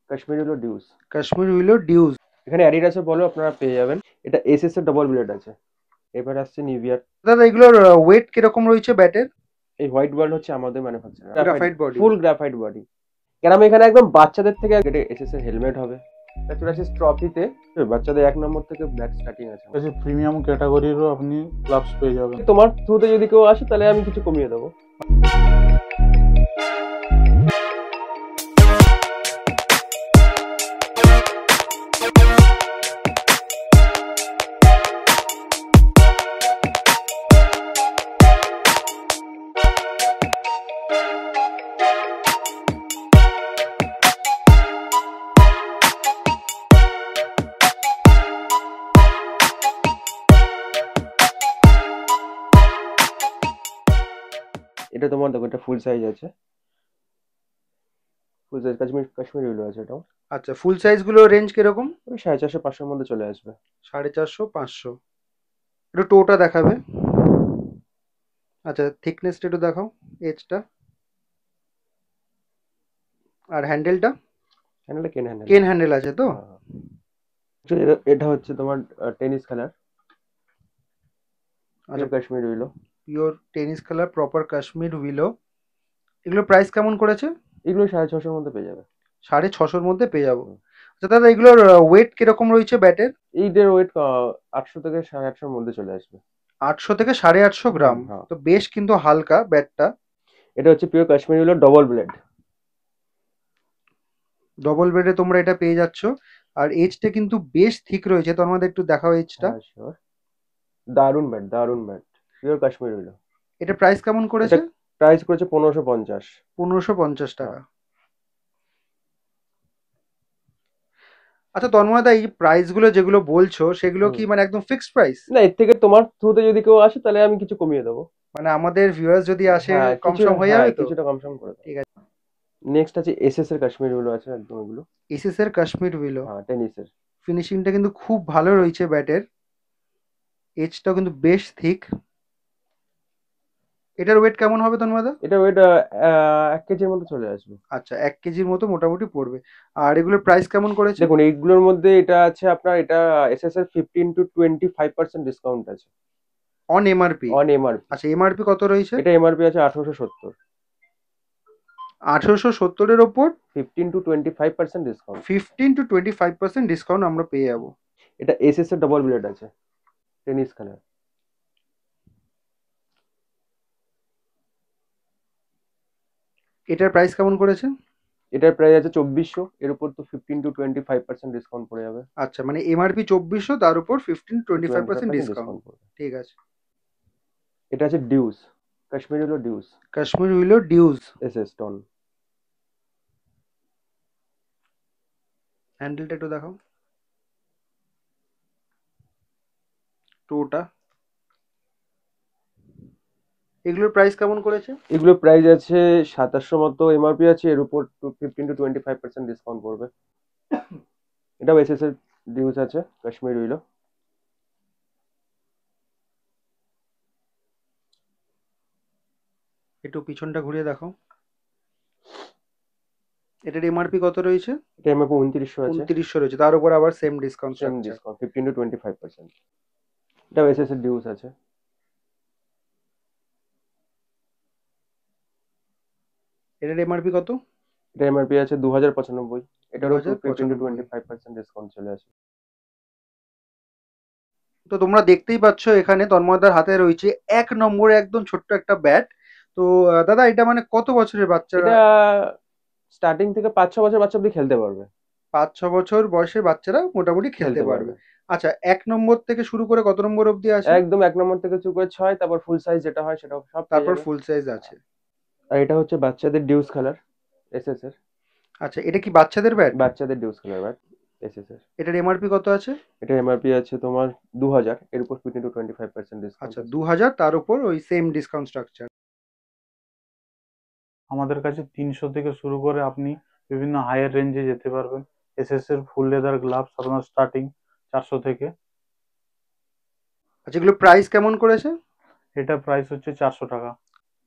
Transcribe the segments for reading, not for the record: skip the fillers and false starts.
কাশ্মীরি হলো deuce. Kashmir willow dues. এখানে অ্যাডিডাসের বলো আপনারা পেয়ে যাবেন। এটা এসএস এর ডবল ব্লেড আছে। এবার আসছে নিভিয়ার। দাদা এগুলোর ওয়েট কিরকম রয়েছে ব্যাটের? এই হোয়াইট ওয়ার্ল্ড হচ্ছে আমাদের ম্যানুফ্যাকচারার, গ্রাফাইট, গ্রাফাইট বডি। ফুল গ্রাফাইট বডি। কেন এখানে একদম বাচ্চাদের থেকে এসএস এর হেলমেট হবে। তারপর আছে ট্রফিতে বাচ্চাদের 1 নম্বর থেকে ব্ল্যাক স্টার্টিং আছে। প্রিমিয়াম ক্যাটাগরিরও আপনি গ্লাভস পেয়ে যাবেন। তোমার থ্রুতে যদি কেউ আসে তাহলে আমি কিছু কমিয়ে দেবো। এটা তোমার দেখো, এটা ফুল সাইজ আছে। ফুল সাইজ কাশ্মীরি উইলো আছে এটাও। আচ্ছা, ফুল সাইজ গুলো রেঞ্জ কিরকম? ওই 450-500 মধ্যে চলে আসবে। 450-500। একটু টোটা দেখাবে। আচ্ছা, থিকনেসটা একটু দেখাও, এজটা। আর হ্যান্ডেলটা? হ্যান্ডেলটা কেন হ্যান্ডেল? কেন হ্যান্ডেল আছে তো? এটা হচ্ছে তোমার টেনিস খেলার। আচ্ছা, Kashmiri উইলো। Pure tennis colour, proper Kashmir উইলো। এগুলোর প্রাইস কেমন করেছে? এগুলো 650-র মধ্যে পেয়ে যাবে। 650-র মধ্যে পেয়ে যাবো। আচ্ছা দাদা, এগুলোর ওয়েট কিরকম রয়েছে ব্যাটের? এইটার ওয়েট 800 থেকে 850-র মধ্যে চলে আসবে। 800 থেকে 850 গ্রাম। হ্যাঁ। তো বেশ কিন্তু হালকা ব্যাটটা। এটা হচ্ছে pure Kashmiri উইলো double blade. Double বেডে তোমরা এটা পেয়ে যাচ্ছ। আর এজটা কিন্তু বেশ থিক রয়েছে, তো আমাদের একটু দেখাও এজটা। হ্যাঁ শিওর। দারুন ব্যাট, দারুন ব্যাট। পিওর কাশ্মীরি উইলো। এটা প্রাইস কেমন করেছে? প্রাইস করেছে 1550। 1550 টাকা। আচ্ছা তন্ময়দা, এই প্রাইস গুলো যেগুলো বলছো সেগুলো কি মানে একদম ফিক্সড প্রাইস? না, এর থেকে তোমার থ্রুতে যদি কেউ আসে তাহলে আমি কিছু কমিয়ে দেবো। মানে আমাদের ভিউয়ার্স যদি আসে হ্যাঁ, কম সম হয়ে যাবে তো? কিছুটা কম সম করে দেবো। ঠিক আছে। নেক্সট আছে এসএস এর কাশ্মীরি উইলো আছে একদম এগুলো। এসএস এর কাশ্মীর উইলো। হ্যাঁ, টেনিসের। ফিনিশিংটা কিন্তু খুব ভালো রয়েছে ব্যাটের। এজটাও কিন্তু বেশ থিক। এটার ওয়েট কেমন হবে তন্ময়দা? এটা ওয়েট 1 কেজির মধ্যে চলে আসবে। আচ্ছা, 1 কেজির মতো মোটামুটি পড়বে। আর এগুলোর প্রাইস কেমন করেছে? দেখুন এইগুলোর মধ্যে এটা আছে আপনার, এটা এসএস এর 15-25% ডিসকাউন্ট আছে অন এমআরপি? On MRP. আচ্ছা, এমআরপি কত রয়েছে? এটা এমআরপি আছে 1870। 1870-এর ওপর 15-25% ডিসকাউন্ট। 15-25% ডিসকাউন্ট আমরা পেয়ে যাবো। এটা এসএস এর ডবল ব্লেড আছে, টেনিস খেলার। এটার প্রাইস কেমন করেছে? এটার প্রাইস আছে 2400, এর উপর তো 15-25% ডিসকাউন্ট পড়ে যাবে। আচ্ছা, মানে এমআরপি 2400, তার উপর 15-25% 25% ডিসকাউন্ট। ডিসকাউন্ট পড়বে। ঠিক আছে। এটা আছে ডিউস, কাশ্মীরি হলো deuce. Kashmir willow deuce. SS ton. হ্যান্ডেলটা একটু দেখাও, টোটা। এগুলোর প্রাইস কেমন করেছে? এগুলো প্রাইস আছে 2700 মতো এমআরপি আছে, এর উপর 15-25% ডিসকাউন্ট পড়বে। এটাও এসএস এর ডিউস আছে, কাশ্মীরি উইলো। একটু পিছনটা ঘুরিয়ে দেখাও। এটার এমআরপি কত রয়েছে? এটা এমআরপি 2900 আছে। 2900 রয়েছে, তার উপর আবার সেম ডিসকাউন্ট সেম থাকছে। ডিসকাউন্ট 15-25%। এটাও এসএস এর ডিউস আছে। এটার এমআরপি কত? এটা এমআরপি আছে 2095। এটারও 2095। 15-25% ডিসকাউন্ট চলে আসে। তো তোমরা দেখতেই পাচ্ছ এখানে তন্ময়দার হাতে রয়েছে 1 নম্বরে একদম ছোট্ট একটা ব্যাট। তো দাদা এটা মানে কত বছরের বাচ্চারা? এটা স্টার্টিং থেকে 5-6 বছর বাচ্চা অব্দি খেলতে পারবে। 5-6 বছর বয়সের বাচ্চারা মোটামুটি খেলতে পারবে। আচ্ছা, 1 নম্বর থেকে শুরু করে কত নম্বর অবধি আসে? একদম 1 নম্বর থেকে শুরু করে 6, তারপর ফুল সাইজ যেটা হয় সেটা সব পেয়ে তারপর যাবে। ফুল সাইজ আছে। আর এটা হচ্ছে বাচ্চাদের ডিউস খেলার, এসএস এর। আচ্ছা, এটা কি বাচ্চাদের ব্যাট? বাচ্চাদের ডিউস খেলার ব্যাট, এসএস এর। এটার এমআরপি কত আছে? এটা এমআরপি আছে তোমার 2000, এর উপর 15-25% ডিসকাউন্ট। আচ্ছা, 2000, তার উপর ওই সেম ডিসকাউন্ট স্ট্রাকচার। আমাদের কাছে 300 থেকে শুরু করে আপনি বিভিন্ন হায়ার রেঞ্জে যেতে পারবেন। এসএস এর ফুল লেদার গ্লাভস আপনার স্টার্টিং 400 থেকে। আচ্ছা, এগুলো প্রাইস কেমন করেছে? এটা প্রাইস হচ্ছে 400 টাকা।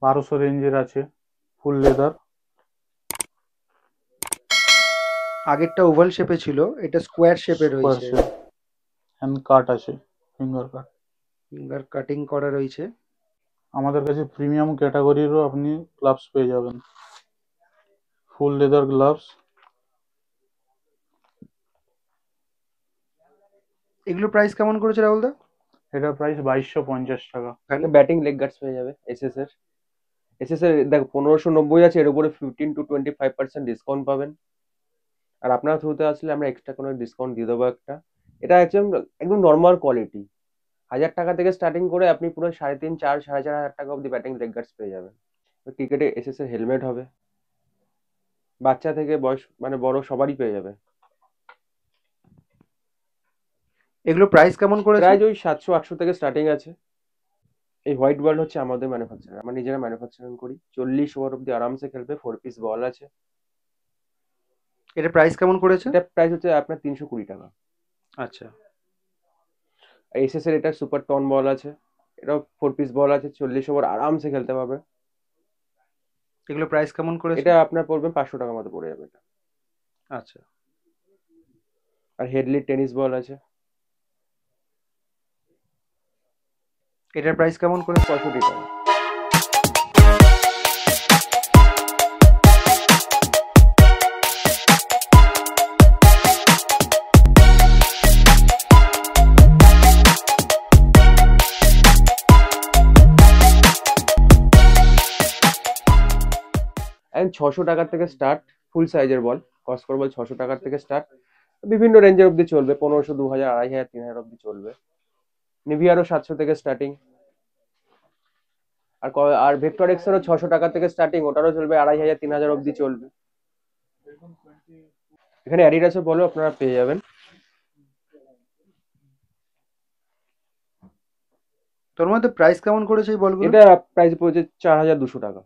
1200 রেঞ্জের আছে ফুল লেদার। আগেরটা ওভাল শেপে ছিল, এটা স্কোয়ার শেপে স্কোয়ার রয়েছে। শেপ, হ্যান্ড কাট আছে, ফিঙ্গার কাট। ফিঙ্গার কাটিং করা রয়েছে। আমাদের কাছে প্রিমিয়াম ক্যাটাগরিরও আপনি গ্লাভস পেয়ে যাবেন, ফুল লেদার গ্লাভস। এগুলো প্রাইস কেমন করেছে রাহুল দা? এটার প্রাইস 2250 টাকা। এখানে ব্যাটিং লেগ গার্ডস পেয়ে যাবে এসএস এর দেখো 1590 আছে, এর উপরে 15 to 25% ডিসকাউন্ট পাবেন। আর আপনার থ্রুতে আসলে আমরা এক্সট্রা কোনো ডিসকাউন্ট দিয়ে দেবো একটা। এটা একদম একদম নর্মাল কোয়ালিটি, 1000 টাকা থেকে স্টার্টিং করে আপনি পুরো 3.5 4 4.5 হাজার টাকা অব্দি ব্যাটিং লেগ গার্ডস পেয়ে যাবেন। ক্রিকেটে এসএস এর হেলমেট হবে, বাচ্চা থেকে বয়স মানে বড় সবারই পেয়ে যাবে। এগুলো প্রাইস কেমন করেছে? প্রাইস ওই 700 800 থেকে স্টার্টিং আছে। এই হোয়াইট বল হচ্ছে আমাদের ম্যানুফ্যাকচার, আমরা নিজেরা ম্যানুফ্যাকচারিং করি। 40 ওভার অব্দি আরামসে খেলবে, 4 পিস বল আছে। এটা প্রাইস কেমন করেছে? এটা প্রাইস হচ্ছে আপনার 320 টাকা। আচ্ছা, এসএস এর এটা সুপার টন বল আছে, এটাও 4 পিস বল আছে, 40 ওভার আরামসে খেলতে পারবে। এগুলো প্রাইস কেমন করেছে? এটা আপনার পড়বে 500 টাকা মতো পড়ে যাবে এটা। আচ্ছা, আর হেডলি টেনিস বল আছে, এটার প্রাইস কেমন করেছে? 65 টাকা। এন্ড 600 টাকার থেকে স্টার্ট ফুল সাইজের বল, কস্কর বল 600 টাকার থেকে স্টার্ট, বিভিন্ন রেঞ্জের অব্দি চলবে, 1500 2000 2500 3000 অব্দি চলবে। নিভিয়ারও 700 থেকে স্টার্টিং। আর ভেক্টর এক্সেরও 600 টাকা থেকে স্টার্টিং, ওটারও চলবে 2500 3000 অব্দি চলবে। এখানে অ্যাডিডাসের বলও আপনারা পেয়ে যাবেন। তোর মধ্যে প্রাইস কেমন করেছে এই বলগুলো? এটা প্রাইস পড়েছে 4200 টাকা।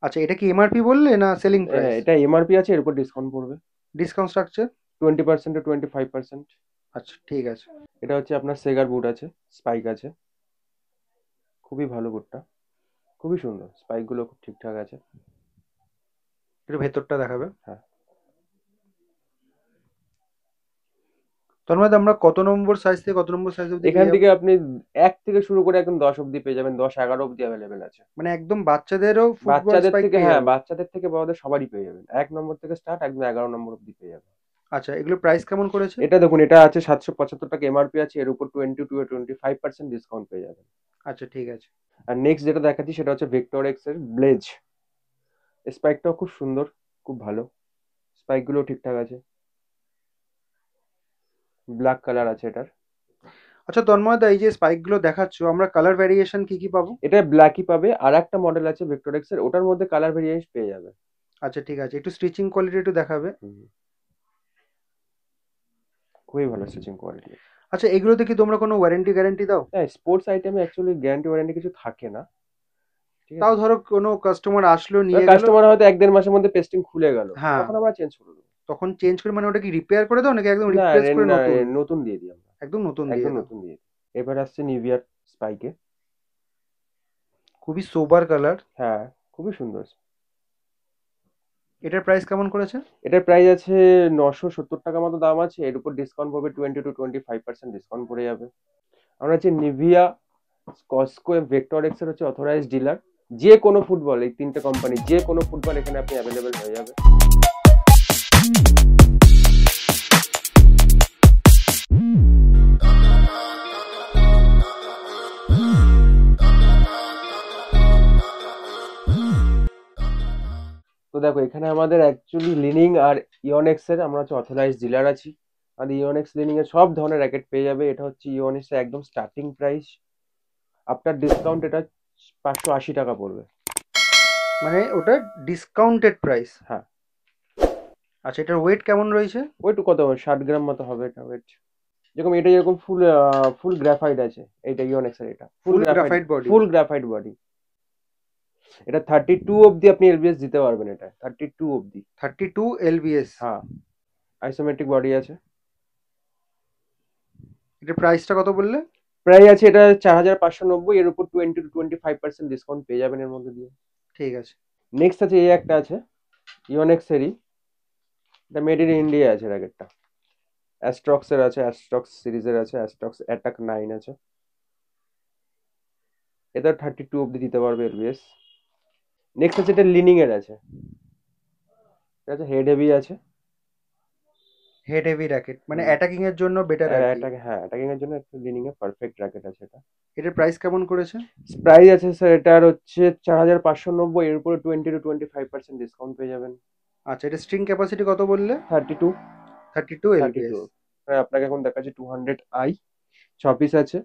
আচ্ছা, এটা কি এমআরপি বললে না সেলিং প্রাইস? এটা এমআরপি আছে, এর উপর ডিসকাউন্ট পড়বে ডিসকাউন্ট স্ট্রাকচার 20% to 25%। আচ্ছা, ঠিক আছে। এটা হচ্ছে আপনার সেগার বুট আছে, স্পাইক আছে, খুবই ভালো বুটটা, খুবই সুন্দর, স্পাইক গুলো খুব ঠিকঠাক আছে। একটু ভেতরটা দেখাবে। হ্যাঁ। তোর মধ্যে আমরা কত নম্বর সাইজ থেকে কত নম্বর সাইজ অবধি এখান পেয়ে থেকে যাবো? আপনি 1 থেকে শুরু করে একদম 10 অব্দি পেয়ে যাবেন, 10 11 অব্দি অ্যাভেলেবেল আছে। মানে একদম বাচ্চাদেরও ফুটবল বাচ্চাদের স্পাইক থেকে, পেয়ে হ্যাঁ যাবো? বাচ্চাদের থেকে বড়দের সবারই পেয়ে যাবেন, 1 নম্বর থেকে স্টার্ট একদম 11 নম্বর অব্দি পেয়ে যাবেন। আচ্ছা, এগুলো প্রাইস কেমন করেছে? এটা দেখুন, এটা আছে 775 টাকা এমআরপি আছে, এর উপর 20 to 25% ডিসকাউন্ট পেয়ে যাবেন। আচ্ছা, ঠিক আছে। আর নেক্সট যেটা দেখাচ্ছি সেটা হচ্ছে ভেক্টর এক্স এর ব্লেজ। স্পাইকটাও খুব সুন্দর, খুব ভালো, স্পাইক গুলো ঠিকঠাক আছে, ব্ল্যাক কালার আছে এটার। আচ্ছা তন্ময়দা, এই যে স্পাইক গুলো দেখাচ্ছ, আমরা কালার ভ্যারিয়েশন কি কি পাবো? এটা ব্ল্যাকই পাবে, আর একটা মডেল আছে ভেক্টর এক্স এর, ওটার মধ্যে কালার ভেরিয়েন্ট পেয়ে যাবে। আচ্ছা, ঠিক আছে, একটু স্টিচিং কোয়ালিটি একটু দেখাবে। খুবই ভালো স্টিচিং কোয়ালিটি। আচ্ছা, এগুলোতে কি তোমরা কোনো ওয়ারেন্টি গ্যারান্টি দাও? হ্যাঁ, স্পোর্টস আইটেমে অ্যাকচুয়ালি গ্যারান্টি ওয়ারেন্টি কিছু থাকে না, ঠিক তাও আছে। ধরো কোনো কাস্টমার আসলো নিয়ে গেল, কাস্টমার হয়তো 1 1.5 মাসের মধ্যে পেস্টিং খুলে গেল, হ্যাঁ, তখন আমরা চেঞ্জ করে দেবো। তখন চেঞ্জ করে মানে ওটা কি রিপেয়ার করে দাও নাকি একদম না, রিপ্লেস করে না, নতুন? নতুন দিয়ে দিই আমরা, একদম নতুন দিয়ে একদম দাও। নতুন দিয়ে দিই। এবার আসছে নিভিয়ার স্পাইকে। খুবই সোবার কালার। হ্যাঁ, খুবই সুন্দর। এটার প্রাইস কেমন করেছে? এটার প্রাইস আছে 970 টাকা মতো দাম আছে, এর উপর ডিসকাউন্ট পাবে 20 to 25% ডিসকাউন্ট পড়ে যাবে। আমরা হচ্ছে নিভিয়া, কস্কো, ভেক্টর এক্স এর হচ্ছে অথরাইজড ডিলার। যে কোনো ফুটবল, এই 3টে কোম্পানি যে কোনো ফুটবল এখানে আপনি অ্যাভেলেবেল হয়ে যাবে। তো দেখো, এখানে আমাদের অ্যাকচুয়ালি লিনিং আর ইওনেক্স এর আমরা হচ্ছে অথরাইজড ডিলার আছি। আমাদের ইওনেক্স লিনিং এর সব ধরনের র্যাকেট পেয়ে যাবে। এটা হচ্ছে ইওনেক্স এর একদম স্টার্টিং প্রাইস, আফটার ডিসকাউন্ট এটা 580 টাকা পড়বে। মানে ওটা ডিসকাউন্টেড প্রাইস? হ্যাঁ। আচ্ছা, এটার ওয়েট কেমন রয়েছে? ওইটু কত 60 গ্রাম মতো হবে এটা ওয়েট। যেরকম এটা যেরকম ফুল গ্রাফাইট আছে, এইটা ইওনেক্স এর, এটা ফুল গ্রাফাইট বডি? ফুল গ্রাফাইট বডি। এটা 32 অব্দি আপনি এলবিএস দিতে পারবেন, এটা 32 অব্দি। 32 এলবিএস? হ্যাঁ, আইসোমেট্রিক বডি আছে। এটার প্রাইসটা কত বললে? প্রাইস আছে এটা 4590, এর উপর 20 to 25% ডিসকাউন্ট পেয়ে যাবেন এর মধ্যে দিয়ে। ঠিক আছে। নেক্সট আছে এই একটা আছে ইওনেক্স এরই, এটা মেড ইন ইন্ডিয়া আছে র্যাকেটটা। অ্যাস্ট্রক্সের আছে, অ্যাস্ট্রক্স সিরিজের আছে, অ্যাস্ট্রক্স অ্যাটাক 9 আছে। এটা 32 অব্দি দিতে পারবে এলবিএস। নেক্সট আছে এটা লিনিং এর আছে, এটা আছে হেড হেভি আছে। হেড হেভি র্যাকেট, মানে হুম। অ্যাটাকিং এর জন্য বেটার আর কি। অ্যাটাক, হ্যাঁ অ্যাটাকিং এর জন্য একটা লিনিং এর পারফেক্ট র্যাকেট আছে এটা। এটার প্রাইস কেমন করেছে? প্রাইস আছে স্যার এটার হচ্ছে 4590, এর উপরে 20 to 25% ডিসকাউন্ট পেয়ে যাবেন। আচ্ছা, এটা স্ট্রিং ক্যাপাসিটি কত বললে? 32 32 এলবিএস। আপনাকে এখন দেখাচ্ছি 200i, 6 পিস আছে।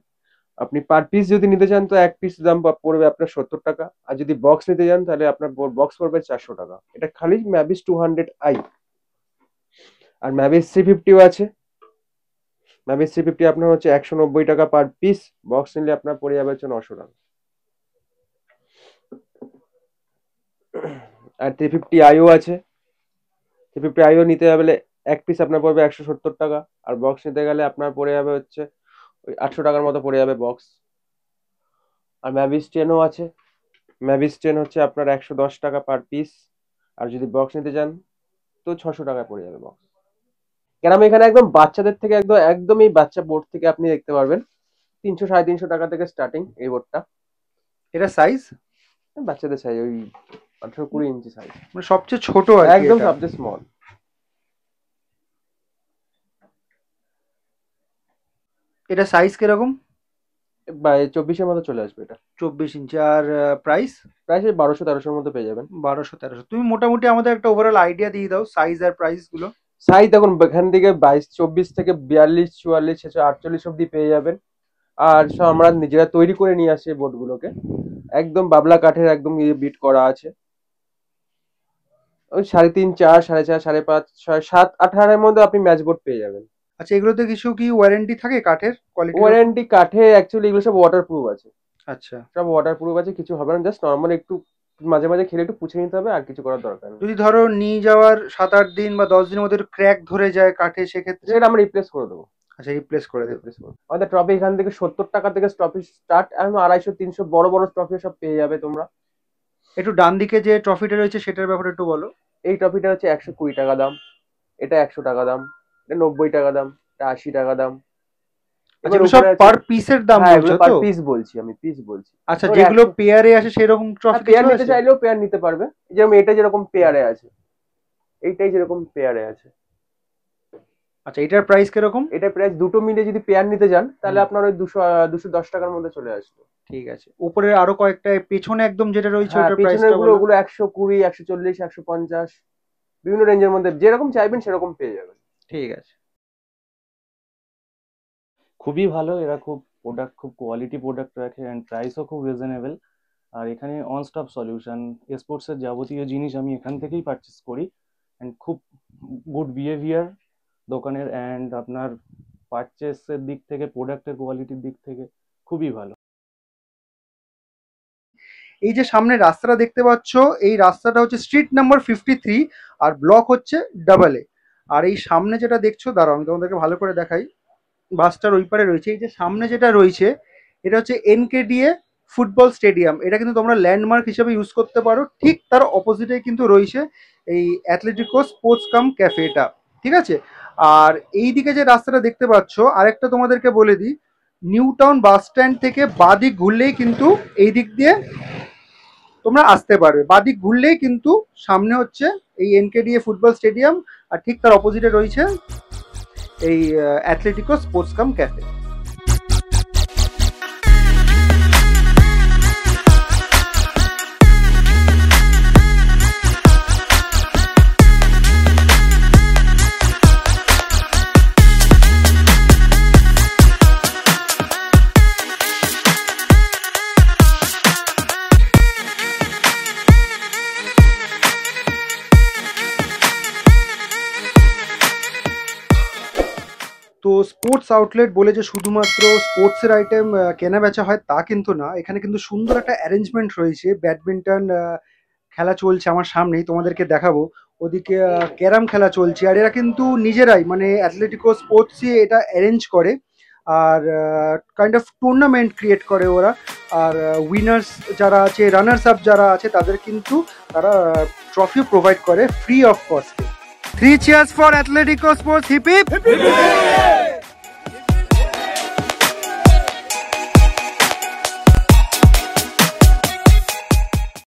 আপনি পার পিস যদি নিতে চান তো এক পিস দাম পড়বে আপনার 70 টাকা, আর যদি বক্স নিতে চান তাহলে আপনার বক্স পড়বে 400 টাকা। এটা খালি ম্যাভিস 200i। আর ম্যাভিস 350 আছে। ম্যাভিস 350 আপনার হচ্ছে 190 টাকা পার পিস, বক্স নিলে আপনার পড়ে যাবে হচ্ছে 900 টাকা। আর 350iও আছে। 350iও নিতে গেলে এক পিস আপনার পড়বে 170 টাকা, আর বক্স নিতে গেলে আপনার পড়ে যাবে হচ্ছে ওই 800 টাকার মতো পড়ে যাবে বক্স। আর ম্যাভিস 10ও আছে। ম্যাভিস 10 হচ্ছে আপনার 110 টাকা পার পিস, আর যদি বক্স নিতে চান তো 600 টাকায় পড়ে যাবে বক্স। কেন আমি এখানে একদম বাচ্চাদের থেকে একদম এই বাচ্চা বোর্ড থেকে আপনি দেখতে পারবেন 300 সাড়ে 300 টাকা থেকে স্টার্টিং এই বোর্ডটা। এটা সাইজ বাচ্চাদের সাইজ ওই 18-20 ইঞ্চি সাইজ, মানে সবচেয়ে ছোট আর কি একদম এটা। সবচেয়ে স্মল। এটা সাইজ কিরকম? 24-এর মতো চলে আসবে এটা। 24 ইঞ্চি। আর প্রাইস? প্রাইস 1200-1300-র মধ্যে পেয়ে যাবেন। 1200-1300। তুমি মোটামুটি আমাদের একটা ওভারঅল আইডিয়া দিয়ে দাও সাইজ আর প্রাইস গুলো। সাইজ দেখুন এখান থেকে 22-24 থেকে 42-44-46 অব্দি পেয়ে যাবেন। আর সব আমরা নিজেরা তৈরি করে নিয়ে আসি বোর্ড গুলোকে, একদম বাবলা কাঠের একদম বিট করা আছে। ওই 3.5, 4, 4.5, 5.5, 6, 7, 18-এর মধ্যে আপনি ম্যাচ বোর্ড পেয়ে যাবেন। আচ্ছা, এগুলোতে কিছু কি ওয়ারেন্টি থাকে কাঠের কোয়ালিটি? ওয়ারেন্টি কাঠে অ্যাকচুয়ালি এগুলো সব ওয়াটারপ্রুফ আছে। আচ্ছা, সব ওয়াটারপ্রুফ আছে, কিছু হবে না, জাস্ট নর্মাল একটু মাঝে মাঝে খেলে একটু পুছে নিতে হবে, আর কিছু করার দরকার নেই। যদি ধরো নিয়ে যাওয়ার 7-8 দিন বা 10 দিনের মধ্যে ক্র্যাক ধরে যায় কাঠে, সেক্ষেত্রে? সেটা আমরা রিপ্লেস করে দেবো। আচ্ছা, রিপ্লেস করে দেবে। রিপ্লেস করবো। আমাদের ট্রফি এখান থেকে 70 টাকা থেকে ট্রফি স্টার্ট, এখন 250-300 বড় বড় ট্রফি সব পেয়ে যাবে তোমরা। একটু ডান দিকে যে ট্রফিটা রয়েছে সেটার ব্যাপারে একটু বলো। এই ট্রফিটা হচ্ছে 120 টাকা দাম, এটা 100 টাকা দাম, এটা 90 টাকা দাম, এটা 80 টাকা দাম। আচ্ছা, এগুলো সব পার পিসের দাম হ্যাঁ, বলছো এগুলো পার তো? পিস বলছি, আমি পিস বলছি। আচ্ছা, এবার যেগুলো 100 পেয়ারে আসে সেরকম ট্রফি পেয়ার কিছু নিতে আছে? চাইলেও পেয়ার নিতে পারবে, যেরকম এটা যেরকম পেয়ারে আছে, এইটাই যেরকম পেয়ারে আছে। আচ্ছা, এটার প্রাইস কিরকম? এটা প্রাইস দুটো মিলে যদি পেয়ার নিতে যান তাহলে আপনার ওই 210 টাকার মধ্যে চলে আসবে। ঠিক আছে। উপরে আরো কয়েকটা পেছনে একদম যেটা রয়েছে হ্যাঁ, ওটার পেছনের প্রাইসটা গুলো বলো। ওগুলো 120, 140, 150, বিভিন্ন রেঞ্জের মধ্যে যেরকম চাইবেন সেরকম পেয়ে যাবেন। ঠিক আছে। খুবই ভালো, এরা খুব প্রোডাক্ট, খুব কোয়ালিটি প্রোডাক্ট রাখে অ্যান্ড প্রাইসও খুব রিজনেবল। আর এখানে অন স্টপ সলিউশন, স্পোর্টসের যাবতীয় জিনিস আমি এখান থেকেই পারচেস করি অ্যান্ড খুব গুড বিহেভিয়ার দোকানের, অ্যান্ড আপনার পারচেসের দিক থেকে, প্রোডাক্টের কোয়ালিটির দিক থেকে খুবই ভালো। এই যে সামনে রাস্তাটা দেখতে পাচ্ছ, এই রাস্তাটা হচ্ছে স্ট্রিট নাম্বার 53 আর ব্লক হচ্ছে AA। আর এই সামনে যেটা দেখছো, দাঁড়াও আমি তোমাদেরকে ভালো করে দেখাই। বাসটার ওই পারে রয়েছে, এই যে সামনে যেটা রয়েছে এটা হচ্ছে NKDA ফুটবল স্টেডিয়াম। এটা কিন্তু তোমরা ল্যান্ডমার্ক হিসেবে ইউজ করতে পারো। ঠিক তার অপোজিটে কিন্তু রয়েছে এই অ্যাথলেটিকো স্পোর্টস কাম ক্যাফেটা, ঠিক আছে? আর এই দিকে যে রাস্তাটা দেখতে পাচ্ছ, আরেকটা তোমাদেরকে বলে দিই, নিউ টাউন বাস স্ট্যান্ড থেকে বাদিক ঘুরলেই কিন্তু এই দিক দিয়ে তোমরা আসতে পারবে। বাদিক ঘুরলেই কিন্তু সামনে হচ্ছে এই NKDA ফুটবল স্টেডিয়াম, আর ঠিক তার অপোজিটে রয়েছে এই অ্যাথলেটিকো স্পোর্টস কাম ক্যাফে। তো স্পোর্টস আউটলেট বলে যে শুধুমাত্র স্পোর্টসের আইটেম কেনা বেচা হয় তা কিন্তু না, এখানে কিন্তু সুন্দর একটা অ্যারেঞ্জমেন্ট রয়েছে। ব্যাডমিন্টন খেলা চলছে আমার সামনেই, তোমাদেরকে দেখাবো। ওদিকে ক্যারাম খেলা চলছে, আর এরা কিন্তু নিজেরাই মানে অ্যাথলেটিকো স্পোর্টসই এটা অ্যারেঞ্জ করে, আর কাইন্ড অফ টুর্নামেন্ট ক্রিয়েট করে ওরা। আর উইনার্স যারা আছে, রানার্স আপ যারা আছে, তাদের কিন্তু তারা ট্রফি প্রোভাইড করে free of কস্টে। 3 cheers for Atletico Sports, hip hip.